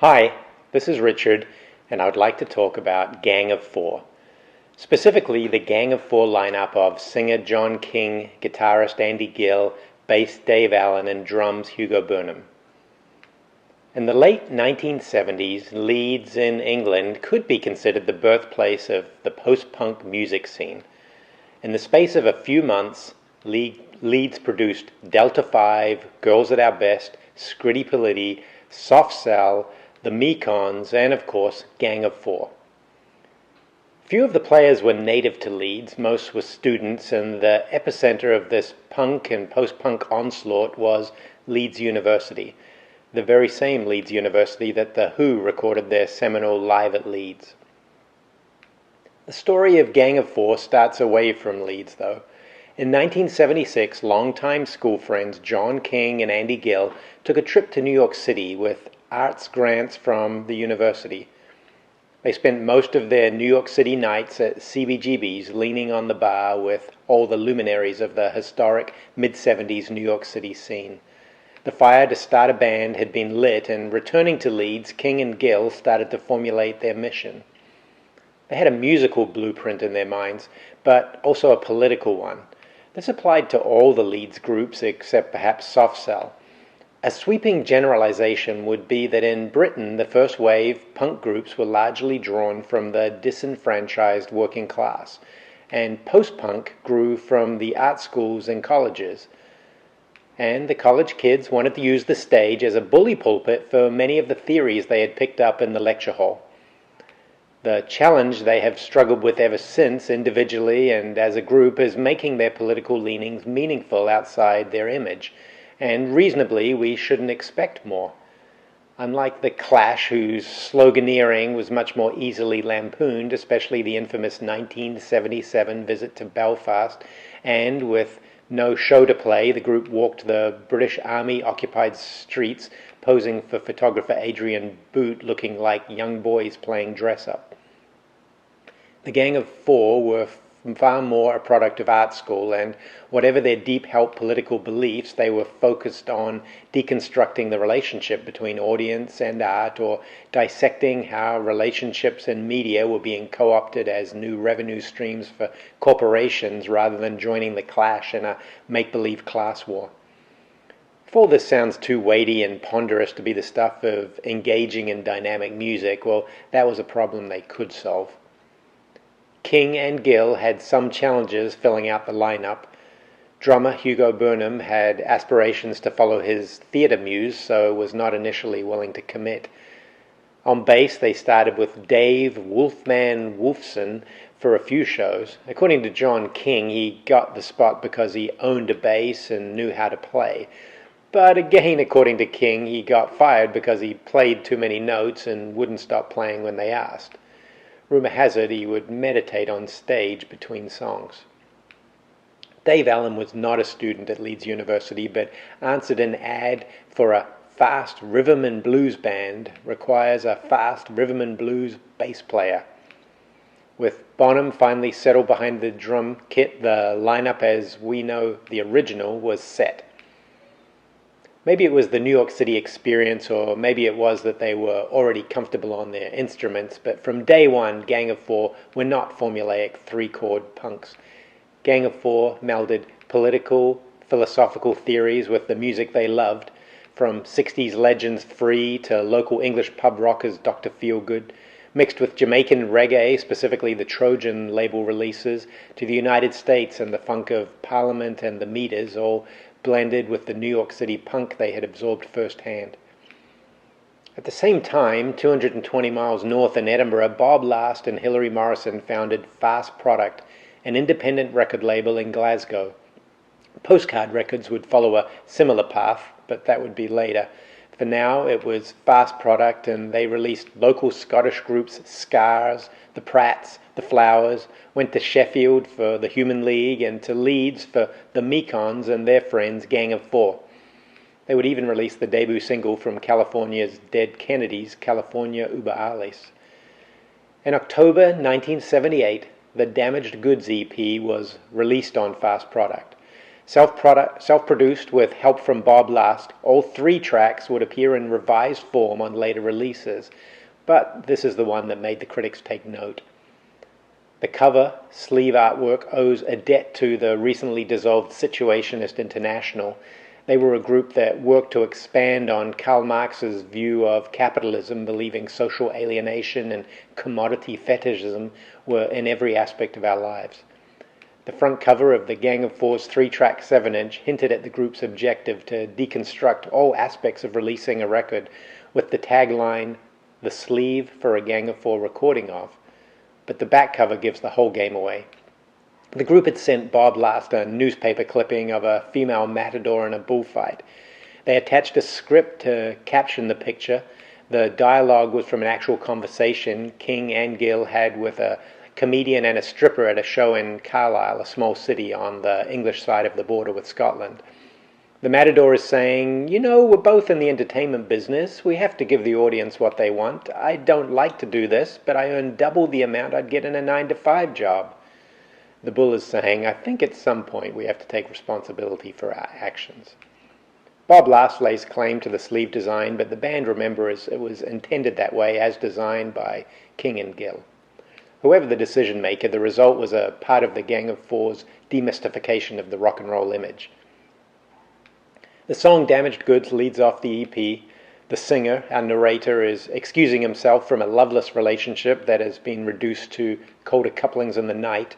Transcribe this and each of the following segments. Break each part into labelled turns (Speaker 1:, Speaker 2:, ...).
Speaker 1: Hi, this is Richard, and I would like to talk about Gang of Four. Specifically, the Gang of Four lineup of singer John King, guitarist Andy Gill, bass Dave Allen, and drums Hugo Burnham. In the late 1970s, Leeds in England could be considered the birthplace of the post-punk music scene. In the space of a few months, Leeds produced Delta 5, Girls at Our Best, Scritti Politti, Soft Cell, the Mekons, and of course, Gang of Four. Few of the players were native to Leeds, most were students, and the epicenter of this punk and post-punk onslaught was Leeds University, the very same Leeds University that The Who recorded their seminal Live at Leeds. The story of Gang of Four starts away from Leeds, though. In 1976, longtime school friends John King and Andy Gill took a trip to New York City with arts grants from the university. They spent most of their New York City nights at CBGB's leaning on the bar with all the luminaries of the historic mid-70s New York City scene. The fire to start a band had been lit, and returning to Leeds, King and Gill started to formulate their mission. They had a musical blueprint in their minds, but also a political one. This applied to all the Leeds groups except perhaps Soft Cell. A sweeping generalization would be that in Britain, the first wave punk groups were largely drawn from the disenfranchised working class, and post-punk grew from the art schools and colleges. And the college kids wanted to use the stage as a bully pulpit for many of the theories they had picked up in the lecture hall. The challenge they have struggled with ever since, individually and as a group, is making their political leanings meaningful outside their image. And reasonably, we shouldn't expect more. Unlike the Clash, whose sloganeering was much more easily lampooned, especially the infamous 1977 visit to Belfast, and with no show to play, the group walked the British Army-occupied streets, posing for photographer Adrian Boot, looking like young boys playing dress-up. The Gang of Four were far more a product of art school, and whatever their deep-held political beliefs, they were focused on deconstructing the relationship between audience and art, or dissecting how relationships and media were being co-opted as new revenue streams for corporations rather than joining the Clash in a make-believe class war. If all this sounds too weighty and ponderous to be the stuff of engaging and dynamic music, well, that was a problem they could solve. King and Gill had some challenges filling out the lineup. Drummer Hugo Burnham had aspirations to follow his theatre muse, so was not initially willing to commit. On bass, they started with Dave Wolfman Wolfson for a few shows. According to John King, he got the spot because he owned a bass and knew how to play. But again, according to King, he got fired because he played too many notes and wouldn't stop playing when they asked. Rumor has it he would meditate on stage between songs. Dave Allen was not a student at Leeds University, but answered an ad for a fast rhythm and blues band requires a fast rhythm and blues bass player. With Bonham finally settled behind the drum kit, the lineup as we know the original was set. Maybe it was the New York City experience, or maybe it was that they were already comfortable on their instruments, but from day one, Gang of Four were not formulaic three-chord punks. Gang of Four melded political, philosophical theories with the music they loved, from 60s legends Free to local English pub rockers Dr. Feelgood, mixed with Jamaican reggae, specifically the Trojan label releases, to the United States and the funk of Parliament and the Meters, all blended with the New York City punk they had absorbed firsthand. At the same time, 220 miles north in Edinburgh, Bob Last and Hilary Morrison founded Fast Product, an independent record label in Glasgow. Postcard Records would follow a similar path, but that would be later. For now, it was Fast Product, and they released local Scottish groups Scars, the Pratts, the Flowers, went to Sheffield for the Human League, and to Leeds for the Mekons and their friends Gang of Four. They would even release the debut single from California's Dead Kennedys, California über Alles. In October 1978, the Damaged Goods EP was released on Fast Product. Self-produced with help from Bob Last, all 3 tracks would appear in revised form on later releases, but this is the one that made the critics take note. The cover sleeve artwork owes a debt to the recently dissolved Situationist International. They were a group that worked to expand on Karl Marx's view of capitalism, believing social alienation and commodity fetishism were in every aspect of our lives. The front cover of the Gang of Four's 3-track 7-inch hinted at the group's objective to deconstruct all aspects of releasing a record with the tagline, "The sleeve for a Gang of Four recording of," but the back cover gives the whole game away. The group had sent Bob Last a newspaper clipping of a female matador in a bullfight. They attached a script to caption the picture. The dialogue was from an actual conversation King and Gill had with a comedian and a stripper at a show in Carlisle, a small city on the English side of the border with Scotland. The matador is saying, we're both in the entertainment business. We have to give the audience what they want. I don't like to do this, but I earn double the amount I'd get in a 9-to-5 job. The bull is saying, I think at some point we have to take responsibility for our actions. Bob Last lays claim to the sleeve design, but the band remembers it was intended that way as designed by King and Gill. Whoever the decision maker, the result was a part of the Gang of Four's demystification of the rock and roll image. The song Damaged Goods leads off the EP. The singer, our narrator, is excusing himself from a loveless relationship that has been reduced to colder couplings in the night.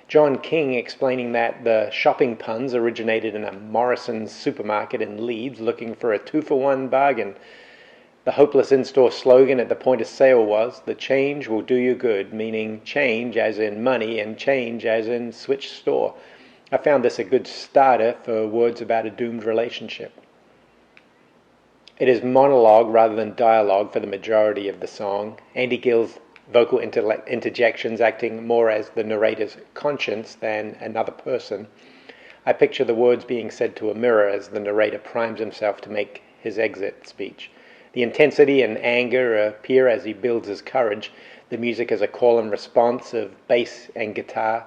Speaker 1: John King explaining that the shopping puns originated in a Morrison's supermarket in Leeds looking for a 2-for-1 bargain. The hopeless in-store slogan at the point of sale was, "The change will do you good," meaning change as in money and change as in switch store. I found this a good starter for words about a doomed relationship. It is monologue rather than dialogue for the majority of the song. Andy Gill's vocal interjections acting more as the narrator's conscience than another person. I picture the words being said to a mirror as the narrator primes himself to make his exit speech. The intensity and anger appear as he builds his courage. The music is a call and response of bass and guitar.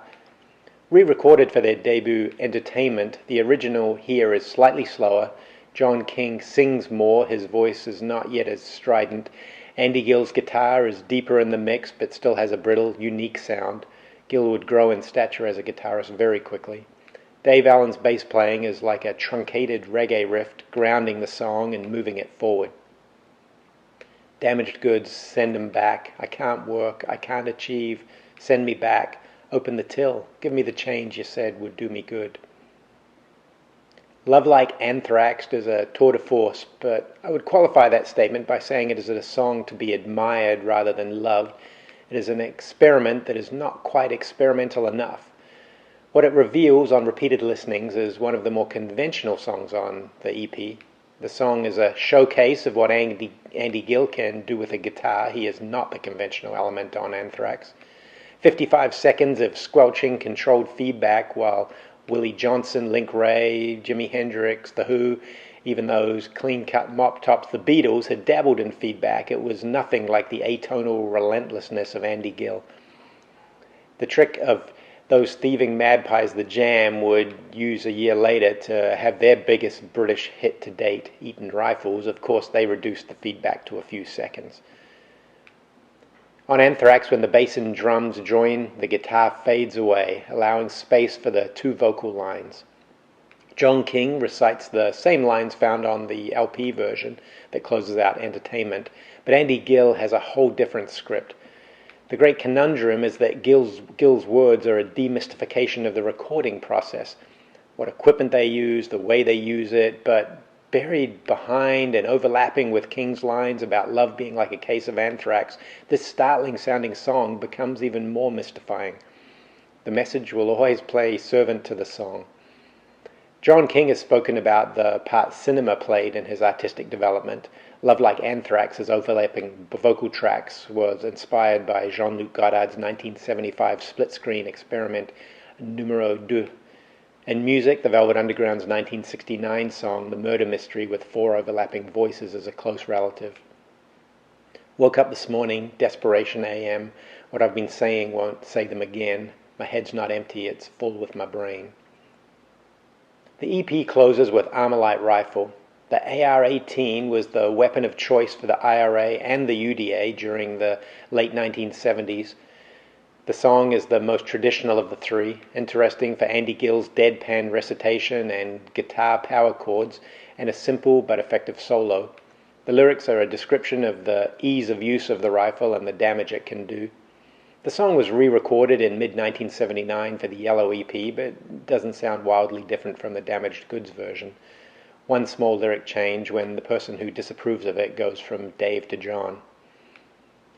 Speaker 1: Re-recorded for their debut Entertainment, the original here is slightly slower. John King sings more, his voice is not yet as strident. Andy Gill's guitar is deeper in the mix, but still has a brittle, unique sound. Gill would grow in stature as a guitarist very quickly. Dave Allen's bass playing is like a truncated reggae riff, grounding the song and moving it forward. Damaged goods, send 'em back. I can't work, I can't achieve. Send me back. Open the till. Give me the change you said would do me good. Love Like Anthrax is a tour de force, but I would qualify that statement by saying it is a song to be admired rather than loved. It is an experiment that is not quite experimental enough. What it reveals on repeated listenings is one of the more conventional songs on the EP. The song is a showcase of what Andy Gill can do with a guitar. He is not the conventional element on Anthrax. 55 seconds of squelching controlled feedback while Willie Johnson, Link Wray, Jimi Hendrix, The Who, even those clean-cut mop tops, the Beatles, had dabbled in feedback. It was nothing like the atonal relentlessness of Andy Gill. The trick of those thieving magpies, The Jam, would use a year later to have their biggest British hit to date, Eton Rifles. Of course, they reduced the feedback to a few seconds. On Anthrax, when the bass and drums join, the guitar fades away, allowing space for the 2 vocal lines. John King recites the same lines found on the LP version that closes out Entertainment, but Andy Gill has a whole different script. The great conundrum is that Gill's words are a demystification of the recording process, what equipment they use, the way they use it, but buried behind and overlapping with King's lines about love being like a case of anthrax, this startling-sounding song becomes even more mystifying. The message will always play servant to the song. John King has spoken about the part cinema played in his artistic development. Love Like Anthrax's overlapping vocal tracks was inspired by Jean-Luc Godard's 1975 split-screen experiment Numero 2. In music, the Velvet Underground's 1969 song, The Murder Mystery with 4 overlapping voices, is a close relative. Woke up this morning, desperation AM. What I've been saying won't say them again. My head's not empty, it's full with my brain. The EP closes with Armalite Rifle. The AR-18 was the weapon of choice for the IRA and the UDA during the late 1970s. The song is the most traditional of the three, interesting for Andy Gill's deadpan recitation and guitar power chords, and a simple but effective solo. The lyrics are a description of the ease of use of the rifle and the damage it can do. The song was re-recorded in mid-1979 for the Yellow EP, but doesn't sound wildly different from the Damaged Goods version. One small lyric change when the person who disapproves of it goes from Dave to John.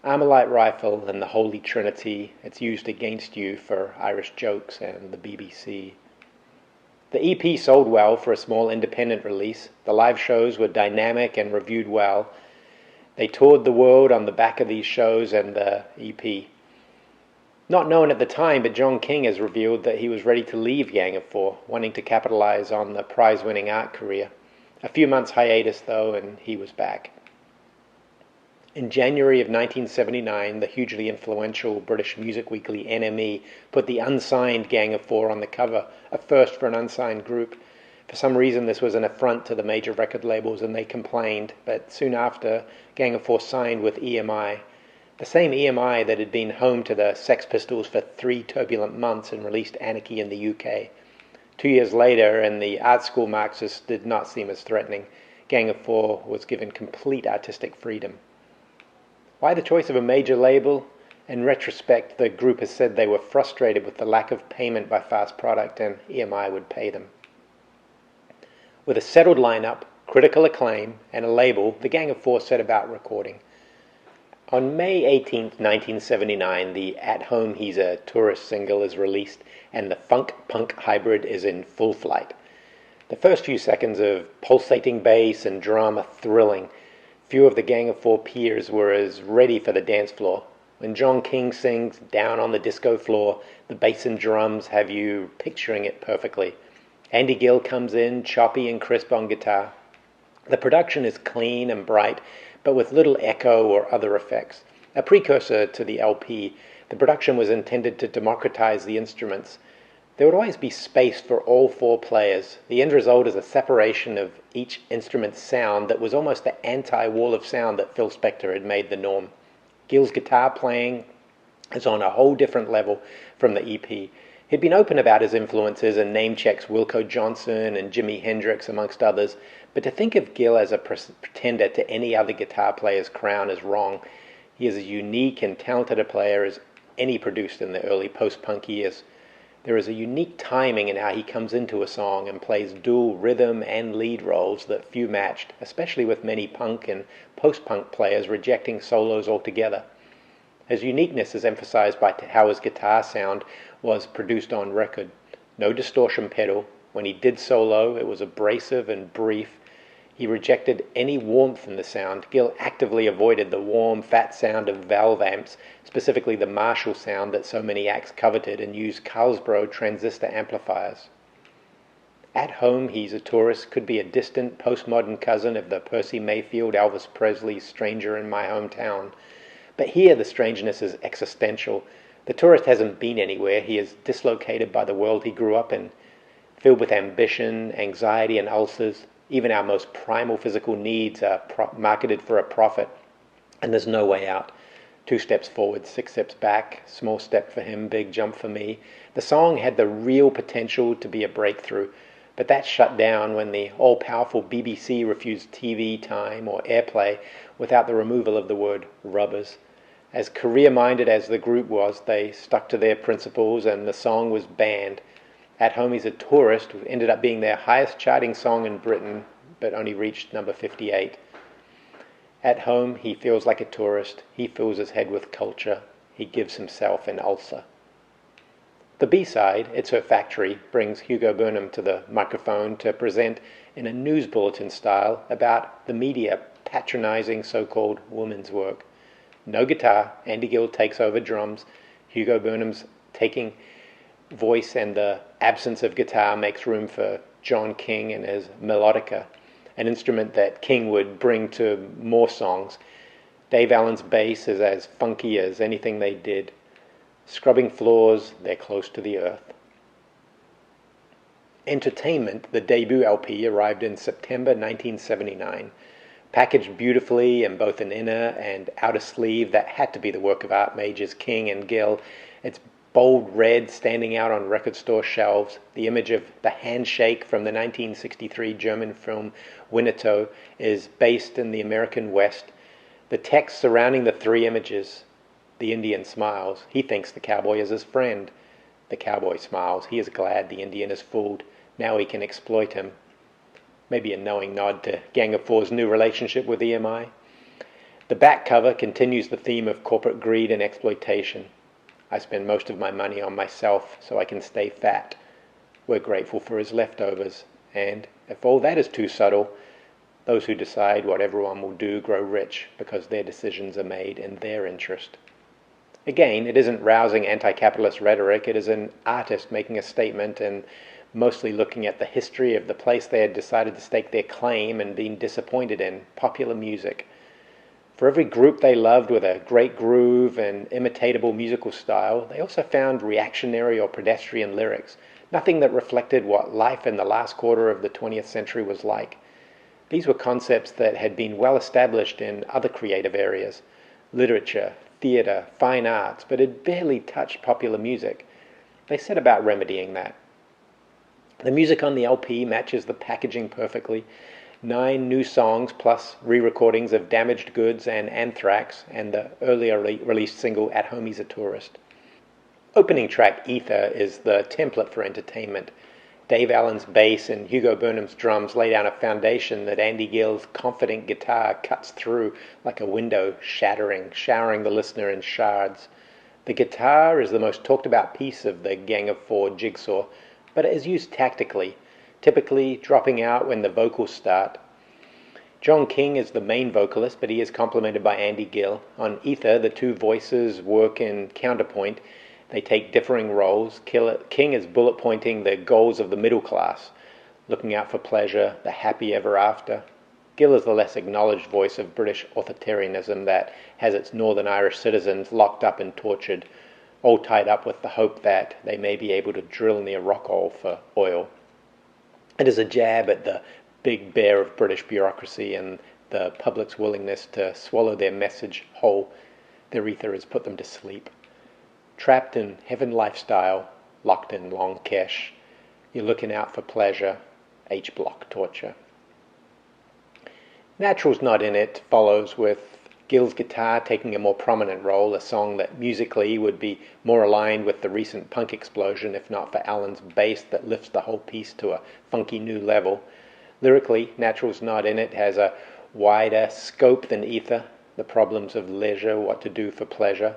Speaker 1: Armalite Rifle and the Holy Trinity, it's used against you for Irish Jokes and the BBC. The EP sold well for a small independent release. The live shows were dynamic and reviewed well. They toured the world on the back of these shows and the EP. Not known at the time, but John King has revealed that he was ready to leave Gang of Four, wanting to capitalize on the prize-winning art career. A few months hiatus, though, and he was back. In January of 1979, the hugely influential British music weekly NME put the unsigned Gang of Four on the cover, a first for an unsigned group. For some reason, this was an affront to the major record labels, and they complained, but soon after, Gang of Four signed with EMI. The same EMI that had been home to the Sex Pistols for 3 turbulent months and released Anarchy in the UK. 2 years later, and the art school Marxists did not seem as threatening, Gang of Four was given complete artistic freedom. Why the choice of a major label? In retrospect, the group has said they were frustrated with the lack of payment by Fast Product, and EMI would pay them. With a settled lineup, critical acclaim, and a label, the Gang of Four set about recording. On May 18, 1979, the At Home He's a Tourist single is released, and the funk-punk hybrid is in full flight. The first few seconds of pulsating bass and drum are thrilling. Few of the Gang of Four peers were as ready for the dance floor. When John King sings Down on the Disco Floor, the bass and drums have you picturing it perfectly. Andy Gill comes in, choppy and crisp on guitar. The production is clean and bright, but with little echo or other effects. A precursor to the LP, the production was intended to democratize the instruments. There would always be space for all four players. The end result is a separation of each instrument's sound that was almost the anti-wall of sound that Phil Spector had made the norm. Gill's guitar playing is on a whole different level from the EP. He'd been open about his influences and name-checks Wilco Johnson and Jimi Hendrix amongst others, but to think of Gill as a pretender to any other guitar player's crown is wrong. He is as unique and talented a player as any produced in the early post-punk years. There is a unique timing in how he comes into a song and plays dual rhythm and lead roles that few matched, especially with many punk and post-punk players rejecting solos altogether. His uniqueness is emphasized by how his guitar sound was produced on record. No distortion pedal. When he did solo, it was abrasive and brief. He rejected any warmth in the sound. Gill actively avoided the warm, fat sound of valve amps, specifically the Marshall sound that so many acts coveted, and used Carlsbro transistor amplifiers. At Home He's a Tourist could be a distant, postmodern cousin of the Percy Mayfield, Elvis Presley Stranger in My Hometown. But here the strangeness is existential. The tourist hasn't been anywhere. He is dislocated by the world he grew up in, filled with ambition, anxiety, and ulcers. Even our most primal physical needs are marketed for a profit, and there's no way out. 2 steps forward, 6 steps back, small step for him, big jump for me. The song had the real potential to be a breakthrough, but that shut down when the all-powerful BBC refused TV time or airplay without the removal of the word rubbers. As career-minded as the group was, they stuck to their principles and the song was banned. At Home He's a Tourist ended up being their highest charting song in Britain, but only reached number 58. At home, he feels like a tourist. He fills his head with culture. He gives himself an ulcer. The B-side, It's Her Factory, brings Hugo Burnham to the microphone to present in a news bulletin style about the media patronizing so-called women's work. No guitar, Andy Gill takes over drums. Hugo Burnham's taking voice, and the absence of guitar makes room for John King and his melodica, an instrument that King would bring to more songs. Dave Allen's bass is as funky as anything they did. Scrubbing floors, they're close to the earth. Entertainment, the debut LP, arrived in September 1979, packaged beautifully in both an inner and outer sleeve that had to be the work of art majors King and Gill. Its bold red standing out on record store shelves, the image of the handshake from the 1963 German film Winnetou is based in the American West. The text surrounding the three images: the Indian smiles. He thinks the cowboy is his friend. The cowboy smiles. He is glad the Indian is fooled. Now he can exploit him. Maybe a knowing nod to Gang of Four's new relationship with EMI. The back cover continues the theme of corporate greed and exploitation. I spend most of my money on myself so I can stay fat. We're grateful for his leftovers. And if all that is too subtle, those who decide what everyone will do grow rich because their decisions are made in their interest. Again, it isn't rousing anti-capitalist rhetoric. It is an artist making a statement and mostly looking at the history of the place they had decided to stake their claim and been disappointed in: popular music. For every group they loved with a great groove and imitatable musical style, they also found reactionary or pedestrian lyrics, nothing that reflected what life in the last quarter of the 20th century was like. These were concepts that had been well established in other creative areas: literature, theatre, fine arts, but had barely touched popular music. They set about remedying that. The music on the LP matches the packaging perfectly. 9 new songs plus re-recordings of Damaged Goods and Anthrax and the earlier released single At Home He's a Tourist. Opening track Ether is the template for Entertainment. Dave Allen's bass and Hugo Burnham's drums lay down a foundation that Andy Gill's confident guitar cuts through like a window, showering the listener in shards. The guitar is the most talked about piece of the Gang of Four jigsaw, but it is used tactically, typically dropping out when the vocals start. John King is the main vocalist, but he is complemented by Andy Gill. On Ether, the two voices work in counterpoint. They take differing roles. King is bullet pointing the goals of the middle class, looking out for pleasure, the happy ever after. Gill is the less acknowledged voice of British authoritarianism that has its Northern Irish citizens locked up and tortured, all tied up with the hope that they may be able to drill near Rockall for oil. It is a jab at the big bear of British bureaucracy and the public's willingness to swallow their message whole. Their ether has put them to sleep. Trapped in heaven lifestyle, locked in Long Kesh, you're looking out for pleasure, H-block torture. Natural's Not In It follows with Gill's guitar taking a more prominent role, a song that musically would be more aligned with the recent punk explosion if not for Allen's bass that lifts the whole piece to a funky new level. Lyrically, Natural's Not In It has a wider scope than Ether, the problems of leisure, what to do for pleasure.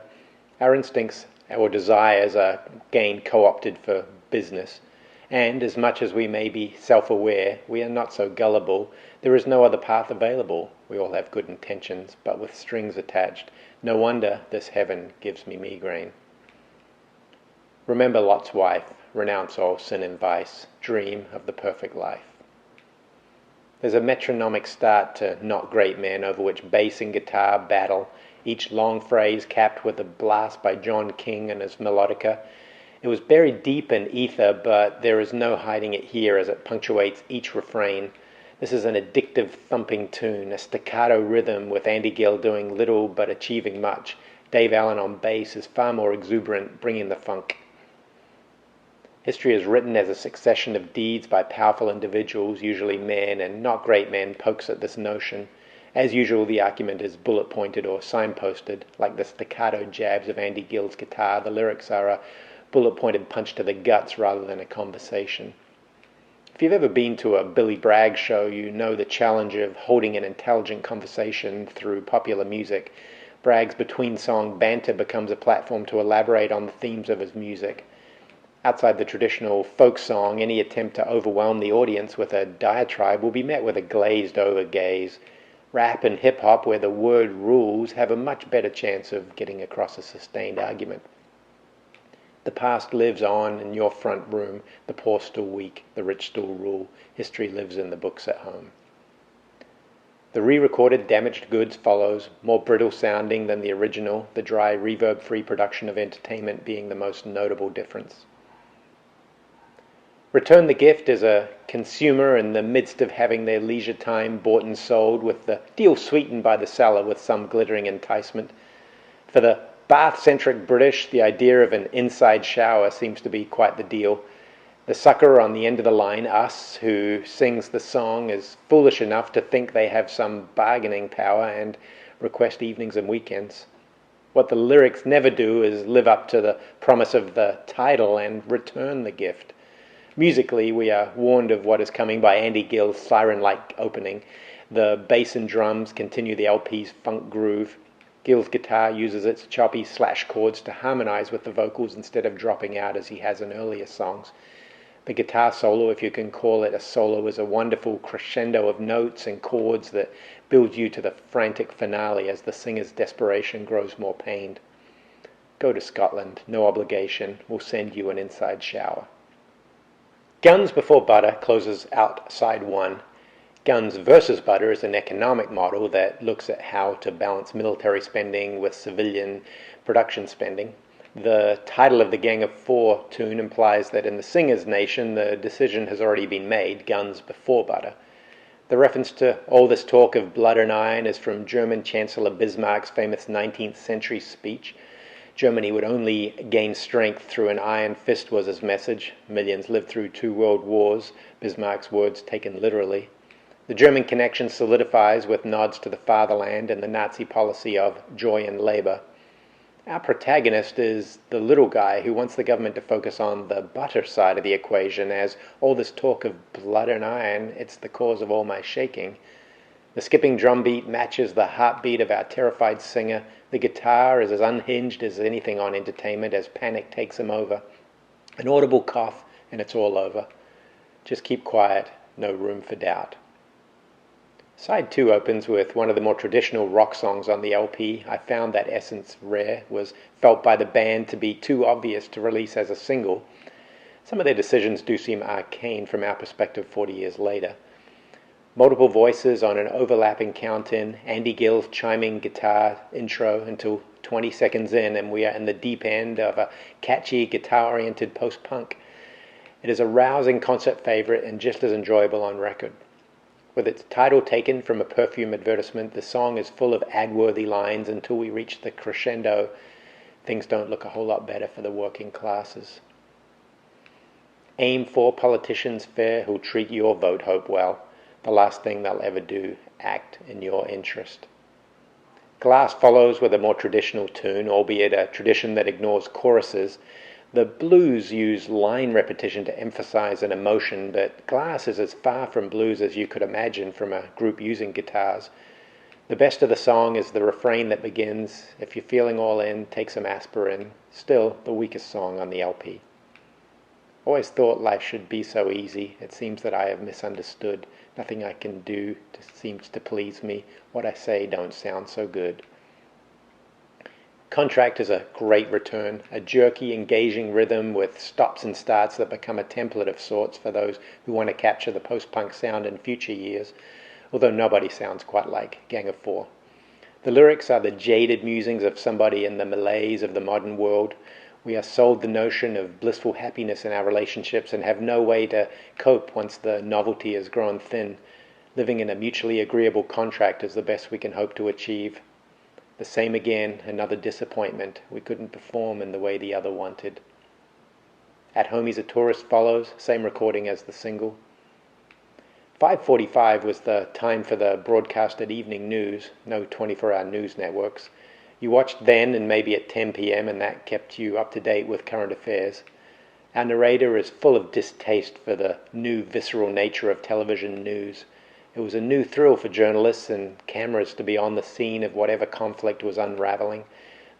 Speaker 1: Our instincts, our desires are again co-opted for business. And as much as we may be self-aware, we are not so gullible. There is no other path available. We all have good intentions, but with strings attached. No wonder this heaven gives me migraine. Remember Lot's wife, renounce all sin and vice, dream of the perfect life. There's a metronomic start to Not Great Men, over which bass and guitar battle, each long phrase capped with a blast by John King and his melodica. It was buried deep in Ether, but there is no hiding it here as it punctuates each refrain. This is an addictive thumping tune, a staccato rhythm with Andy Gill doing little but achieving much. Dave Allen on bass is far more exuberant, bringing the funk. History is written as a succession of deeds by powerful individuals, usually men, and Not Great Men pokes at this notion. As usual, the argument is bullet-pointed or signposted. Like the staccato jabs of Andy Gill's guitar, the lyrics are a bullet-pointed punch to the guts rather than a conversation. If you've ever been to a Billy Bragg show, you know the challenge of holding an intelligent conversation through popular music. Bragg's between-song banter becomes a platform to elaborate on the themes of his music. Outside the traditional folk song, any attempt to overwhelm the audience with a diatribe will be met with a glazed-over gaze. Rap and hip-hop, where the word rules, have a much better chance of getting across a sustained argument. The past lives on in your front room. The poor still weak, the rich still rule. History lives in the books at home. The re-recorded Damaged Goods follows, more brittle sounding than the original, the dry reverb-free production of Entertainment being the most notable difference. Return the Gift is a consumer in the midst of having their leisure time bought and sold, with the deal sweetened by the seller with some glittering enticement. For the bath-centric British, the idea of an inside shower seems to be quite the deal. The sucker on the end of the line, us, who sings the song, is foolish enough to think they have some bargaining power and request evenings and weekends. What the lyrics never do is live up to the promise of the title and return the gift. Musically, we are warned of what is coming by Andy Gill's siren-like opening. The bass and drums continue the LP's funk groove. Gill's guitar uses its choppy slash chords to harmonize with the vocals instead of dropping out as he has in earlier songs. The guitar solo, if you can call it a solo, is a wonderful crescendo of notes and chords that builds you to the frantic finale as the singer's desperation grows more pained. Go to Scotland, no obligation, we'll send you an inside shower. Guns Before Butter closes out side one. Guns versus Butter is an economic model that looks at how to balance military spending with civilian production spending. The title of the Gang of Four tune implies that in the singer's nation the decision has already been made, guns before butter. The reference to all this talk of blood and iron is from German Chancellor Bismarck's famous 19th century speech. Germany would only gain strength through an iron fist was his message. Millions lived through 2 world wars, Bismarck's words taken literally. The German connection solidifies with nods to the fatherland and the Nazi policy of joy and labor. Our protagonist is the little guy who wants the government to focus on the butter side of the equation, as all this talk of blood and iron, it's the cause of all my shaking. The skipping drum beat matches the heartbeat of our terrified singer. The guitar is as unhinged as anything on Entertainment as panic takes him over. An audible cough and it's all over. Just keep quiet, no room for doubt. Side 2 opens with one of the more traditional rock songs on the LP. I found that essence rare, was felt by the band to be too obvious to release as a single. Some of their decisions do seem arcane from our perspective 40 years later. Multiple voices on an overlapping count-in, Andy Gill's chiming guitar intro until 20 seconds in, and we are in the deep end of a catchy guitar-oriented post-punk. It is a rousing concert favorite and just as enjoyable on record. With its title taken from a perfume advertisement, the song is full of ad-worthy lines until we reach the crescendo. Things don't look a whole lot better for the working classes. Aim for politicians fair who'll treat your vote hope well. The last thing they'll ever do, act in your interest. Glass follows with a more traditional tune, albeit a tradition that ignores choruses. The blues use line repetition to emphasize an emotion, but Glass is as far from blues as you could imagine from a group using guitars. The best of the song is the refrain that begins, "If you're feeling all in, take some aspirin." Still the weakest song on the LP. Always thought life should be so easy. It seems that I have misunderstood. Nothing I can do seems to please me. What I say don't sound so good. Contract is a great return, a jerky, engaging rhythm with stops and starts that become a template of sorts for those who want to capture the post-punk sound in future years, although nobody sounds quite like Gang of Four. The lyrics are the jaded musings of somebody in the malaise of the modern world. We are sold the notion of blissful happiness in our relationships and have no way to cope once the novelty has grown thin. Living in a mutually agreeable contract is the best we can hope to achieve. The same again, another disappointment. We couldn't perform in the way the other wanted. At Home He's a Tourist follows, same recording as the single. 5:45 was the time for the broadcasted evening news, no 24-hour news networks. You watched then and maybe at 10 p.m. and that kept you up to date with current affairs. Our narrator is full of distaste for the new visceral nature of television news. It was a new thrill for journalists and cameras to be on the scene of whatever conflict was unraveling.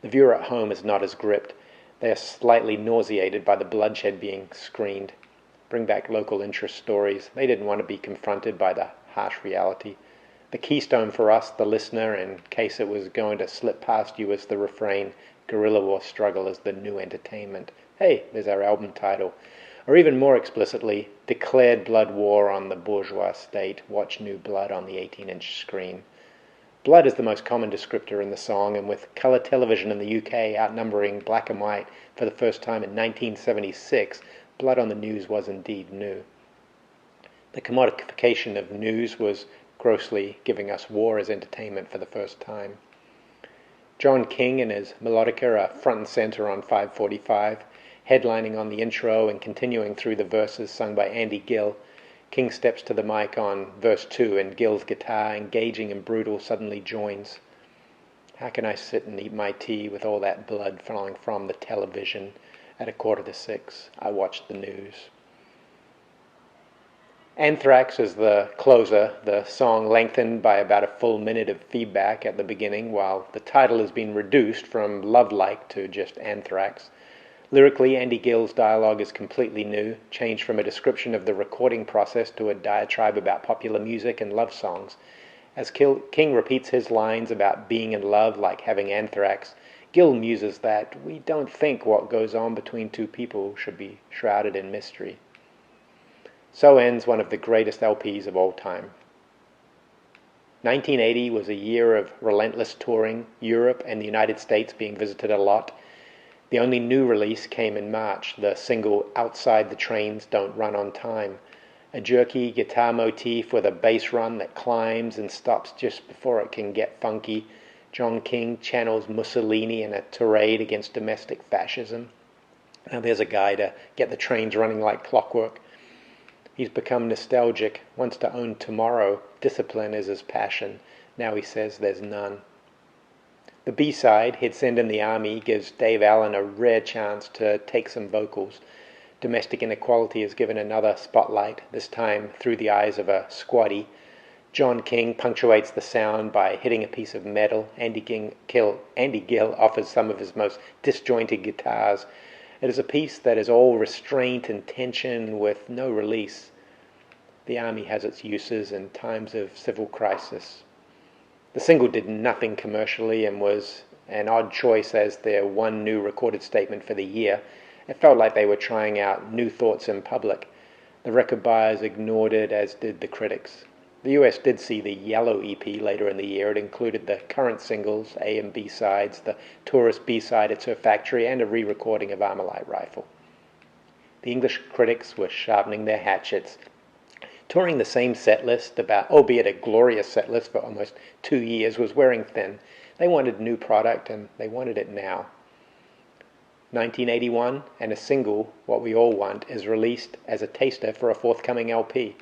Speaker 1: The viewer at home is not as gripped. They are slightly nauseated by the bloodshed being screened. Bring back local interest stories. They didn't want to be confronted by the harsh reality. The keystone for us, the listener, in case it was going to slip past you, is the refrain, "Guerrilla War Struggle is the new entertainment." Hey, there's our album title. Or even more explicitly, declared blood war on the bourgeois state. Watch New Blood on the 18-inch screen. Blood is the most common descriptor in the song, and with colour television in the UK outnumbering black and white for the first time in 1976, Blood on the News was indeed new. The commodification of news was grossly giving us war as entertainment for the first time. John King and his melodica are front and center on 545, headlining on the intro and continuing through the verses sung by Andy Gill. King steps to the mic on verse 2 and Gill's guitar, engaging and brutal, suddenly joins. How can I sit and eat my tea with all that blood flowing from the television? At 5:45, I watched the news. Anthrax is the closer. The song lengthened by about a full minute of feedback at the beginning, while the title has been reduced from Love Like to just Anthrax. Lyrically, Andy Gill's dialogue is completely new, changed from a description of the recording process to a diatribe about popular music and love songs. As King repeats his lines about being in love like having anthrax, Gill muses that we don't think what goes on between two people should be shrouded in mystery. So ends one of the greatest LPs of all time. 1980 was a year of relentless touring, Europe and the United States being visited a lot. The only new release came in March, the single Outside the Trains Don't Run on Time, a jerky guitar motif with a bass run that climbs and stops just before it can get funky. John King channels Mussolini in a tirade against domestic fascism. Now there's a guy to get the trains running like clockwork. He's become nostalgic, wants to own tomorrow. Discipline is his passion. Now he says there's none. The B-side, He'd Send in the Army, gives Dave Allen a rare chance to take some vocals. Domestic inequality is given another spotlight, this time through the eyes of a squatty. John King punctuates the sound by hitting a piece of metal. Andy Gill offers some of his most disjointed guitars. It is a piece that is all restraint and tension with no release. The Army has its uses in times of civil crisis. The single did nothing commercially and was an odd choice as their one new recorded statement for the year. It felt like they were trying out new thoughts in public. The record buyers ignored it, as did the critics. The US did see the Yellow EP later in the year. It included the current singles, A and B sides, the Tourist B-side, It's Her Factory, and a re-recording of Armalite Rifle. The English critics were sharpening their hatchets, touring the same set list, albeit a glorious set list for almost 2 years, was wearing thin. They wanted new product, and they wanted it now. 1981, and a single, What We All Want, is released as a taster for a forthcoming LP.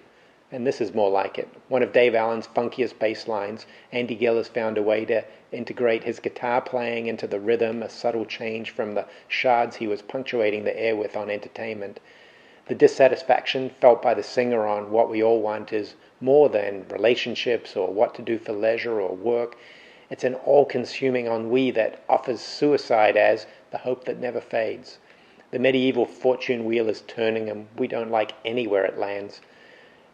Speaker 1: And this is more like it. One of Dave Allen's funkiest bass lines, Andy Gill has found a way to integrate his guitar playing into the rhythm, a subtle change from the shards he was punctuating the air with on Entertainment. The dissatisfaction felt by the singer on What We All Want is more than relationships or what to do for leisure or work. It's an all-consuming ennui that offers suicide as the hope that never fades. The medieval fortune wheel is turning and we don't like anywhere it lands.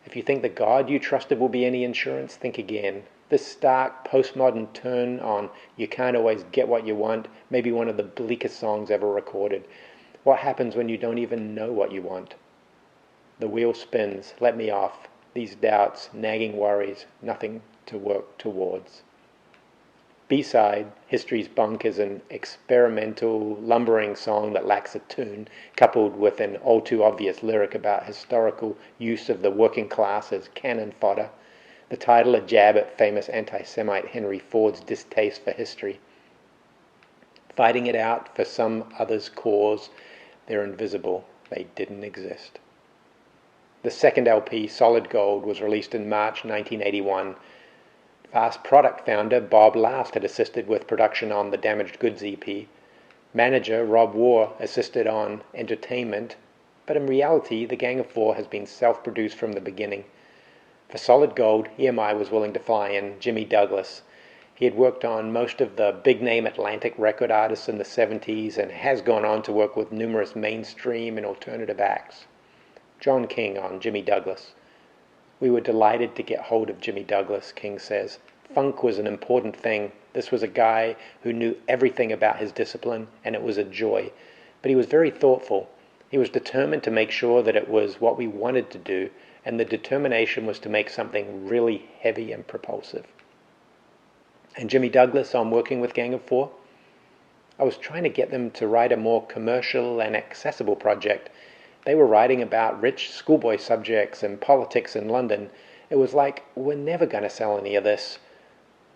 Speaker 1: If you think the God you trusted will be any insurance, think again. This stark postmodern turn on you can't always get what you want may be one of the bleakest songs ever recorded. What happens when you don't even know what you want? The wheel spins, let me off. These doubts, nagging worries, nothing to work towards. B-side, History's Bunk, is an experimental, lumbering song that lacks a tune, coupled with an all-too-obvious lyric about historical use of the working class as cannon fodder. The title, a jab at famous anti-Semite Henry Ford's distaste for history. Fighting it out for some other's cause, they're invisible, they didn't exist. The second LP, Solid Gold, was released in March 1981. Fast Product founder Bob Last had assisted with production on the Damaged Goods EP. Manager Rob Waugh assisted on Entertainment, but in reality the Gang of Four has been self-produced from the beginning. For Solid Gold, EMI was willing to fly in Jimmy Douglas. He had worked on most of the big-name Atlantic record artists in the 70s and has gone on to work with numerous mainstream and alternative acts. John King on Jimmy Douglas. We were delighted to get hold of Jimmy Douglas, King says. Funk was an important thing. This was a guy who knew everything about his discipline, and it was a joy. But he was very thoughtful. He was determined to make sure that it was what we wanted to do, and the determination was to make something really heavy and propulsive. And Jimmy Douglas on working with Gang of Four? I was trying to get them to write a more commercial and accessible project. They were writing about rich schoolboy subjects and politics in London. It was like, we're never going to sell any of this.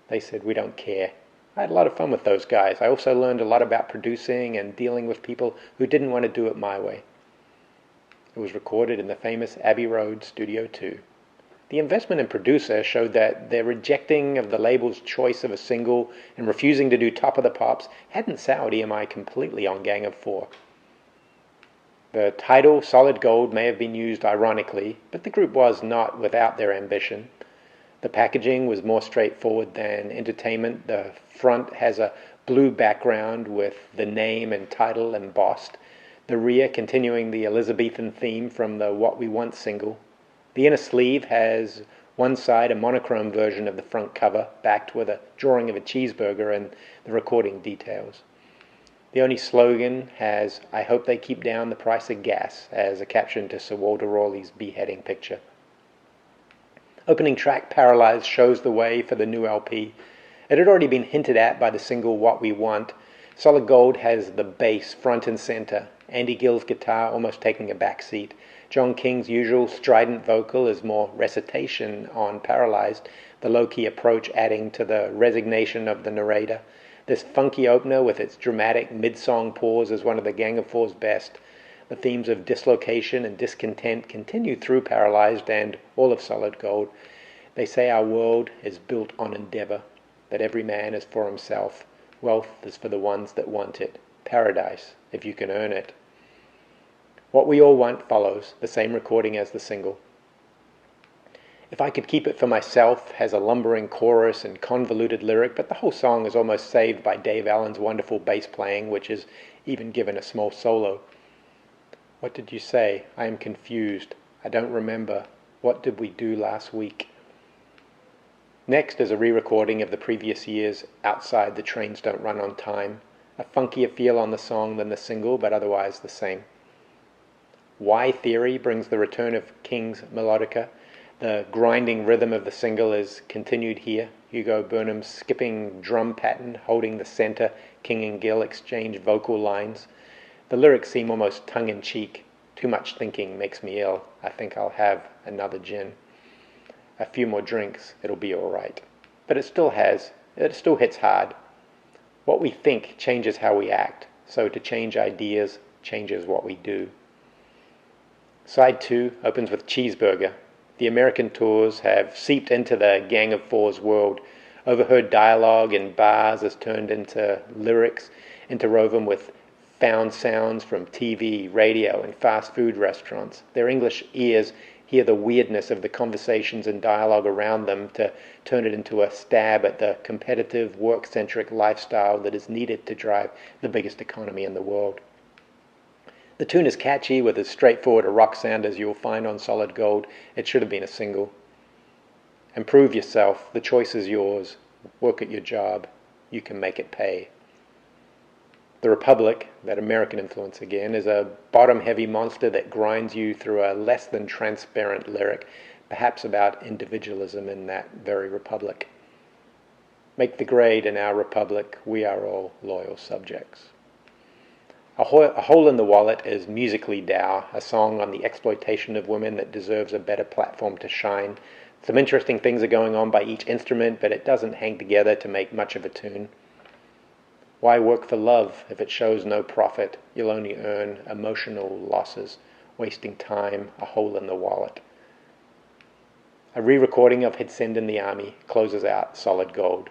Speaker 1: They said, we don't care. I had a lot of fun with those guys. I also learned a lot about producing and dealing with people who didn't want to do it my way. It was recorded in the famous Abbey Road Studio 2. The investment in producer showed that their rejecting of the label's choice of a single and refusing to do Top of the Pops hadn't soured EMI completely on Gang of Four. The title, Solid Gold, may have been used ironically, but the group was not without their ambition. The packaging was more straightforward than entertainment. The front has a blue background with the name and title embossed, the rear continuing the Elizabethan theme from the What We Want single. The inner sleeve has one side a monochrome version of the front cover, backed with a drawing of a cheeseburger and the recording details. The only slogan has, I hope they keep down the price of gas, as a caption to Sir Walter Raleigh's beheading picture. Opening track Paralyzed shows the way for the new LP. It had already been hinted at by the single What We Want. Solid Gold has the bass front and center, Andy Gill's guitar almost taking a back seat. John King's usual strident vocal is more recitation on Paralyzed, the low-key approach adding to the resignation of the narrator. This funky opener with its dramatic mid-song pause is one of the Gang of Four's best. The themes of dislocation and discontent continue through Paralyzed and all of Solid Gold. They say our world is built on endeavor, that every man is for himself. Wealth is for the ones that want it. Paradise, if you can earn it. What We All Want follows, the same recording as the single. If I Could Keep It For Myself has a lumbering chorus and convoluted lyric, but the whole song is almost saved by Dave Allen's wonderful bass playing, which is even given a small solo. What did you say? I am confused. I don't remember. What did we do last week? Next is a re-recording of the previous year's Outside the Trains Don't Run on Time. A funkier feel on the song than the single, but otherwise the same. Why Theory brings the return of King's melodica. The grinding rhythm of the single is continued here. Hugo Burnham's skipping drum pattern holding the center. King and Gill exchange vocal lines. The lyrics seem almost tongue-in-cheek. Too much thinking makes me ill. I think I'll have another gin. A few more drinks, it'll be all right. But it still hits hard. What we think changes how we act. So to change ideas changes what we do. Side 2 opens with Cheeseburger. The American tours have seeped into the Gang of Four's world. Overheard dialogue in bars is turned into lyrics, interwoven with found sounds from TV, radio, and fast food restaurants. Their English ears hear the weirdness of the conversations and dialogue around them to turn it into a stab at the competitive, work-centric lifestyle that is needed to drive the biggest economy in the world. The tune is catchy with as straightforward a rock sound as you'll find on Solid Gold. It should have been a single. Improve yourself. The choice is yours. Work at your job. You can make it pay. The Republic, that American influence again, is a bottom-heavy monster that grinds you through a less than transparent lyric, perhaps about individualism in that very republic. Make the grade in our republic. We are all loyal subjects. A Hole in the Wallet is Musically Dow, a song on the exploitation of women that deserves a better platform to shine. Some interesting things are going on by each instrument, but it doesn't hang together to make much of a tune. Why work for love if it shows no profit? You'll only earn emotional losses, wasting time, a hole in the wallet. A re-recording of He'd Send in the Army closes out Solid Gold.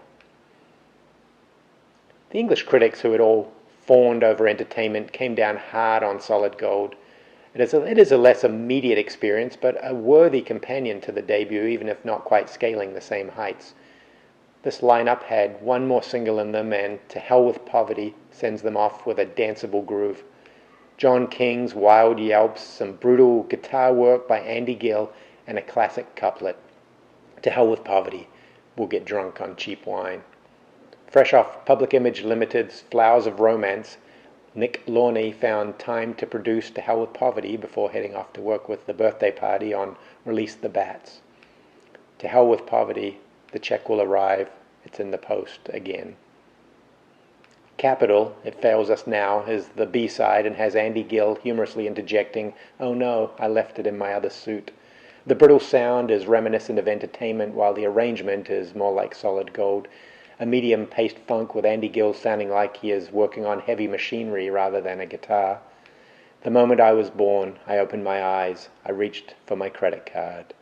Speaker 1: The English critics who had all fawned over entertainment came down hard on Solid Gold. It is a less immediate experience, but a worthy companion to the debut, even if not quite scaling the same heights. This lineup had one more single in them, and To Hell with Poverty sends them off with a danceable groove. John King's wild yelps, some brutal guitar work by Andy Gill, and a classic couplet. To hell with poverty, we'll get drunk on cheap wine. Fresh off Public Image Limited's Flowers of Romance, Nick Launay found time to produce To Hell with Poverty before heading off to work with The Birthday Party on Release the Bats. To Hell with Poverty, the check will arrive, it's in the post again. Capital, It Fails Us Now, is the B-side and has Andy Gill humorously interjecting, "Oh no, I left it in my other suit." The brittle sound is reminiscent of Entertainment, while the arrangement is more like Solid Gold, a medium-paced funk with Andy Gill sounding like he is working on heavy machinery rather than a guitar. The moment I was born, I opened my eyes. I reached for my credit card.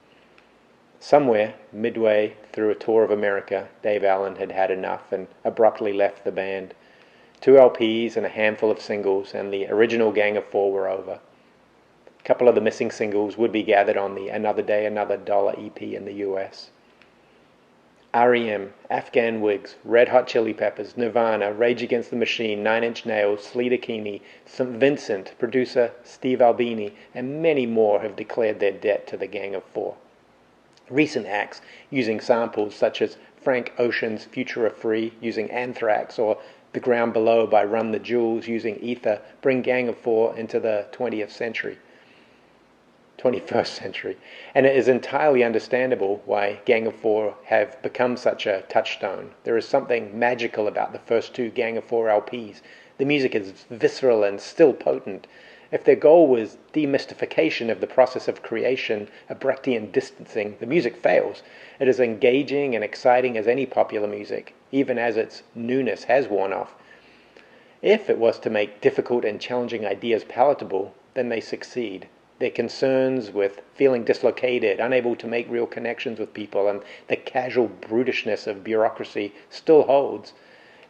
Speaker 1: Somewhere, midway through a tour of America, Dave Allen had had enough and abruptly left the band. 2 LPs and a handful of singles, and the original Gang of Four were over. A couple of the missing singles would be gathered on the Another Day, Another Dollar EP in the US. REM, Afghan Wigs, Red Hot Chili Peppers, Nirvana, Rage Against the Machine, Nine Inch Nails, Sleater Kinney, St. Vincent, producer Steve Albini, and many more have declared their debt to the Gang of Four. Recent acts using samples such as Frank Ocean's Future of Free using Anthrax or The Ground Below by Run the Jewels using Ether bring Gang of Four into the 21st century. And it is entirely understandable why Gang of Four have become such a touchstone. There is something magical about the first 2 Gang of Four LPs. The music is visceral and still potent. If their goal was demystification of the process of creation, a Brechtian distancing, the music fails. It is engaging and exciting as any popular music, even as its newness has worn off. If it was to make difficult and challenging ideas palatable, then they succeed. Their concerns with feeling dislocated, unable to make real connections with people, and the casual brutishness of bureaucracy still holds.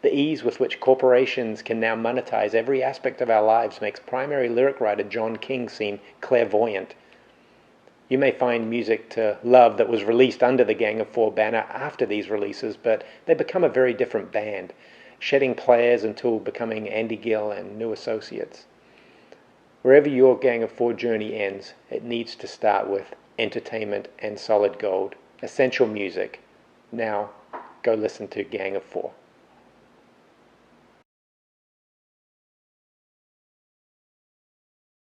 Speaker 1: The ease with which corporations can now monetize every aspect of our lives makes primary lyric writer John King seem clairvoyant. You may find music to love that was released under the Gang of Four banner after these releases, but they become a very different band, shedding players until becoming Andy Gill and new associates. Wherever your Gang of Four journey ends, it needs to start with Entertainment and Solid Gold, essential music. Now, go listen to Gang of Four.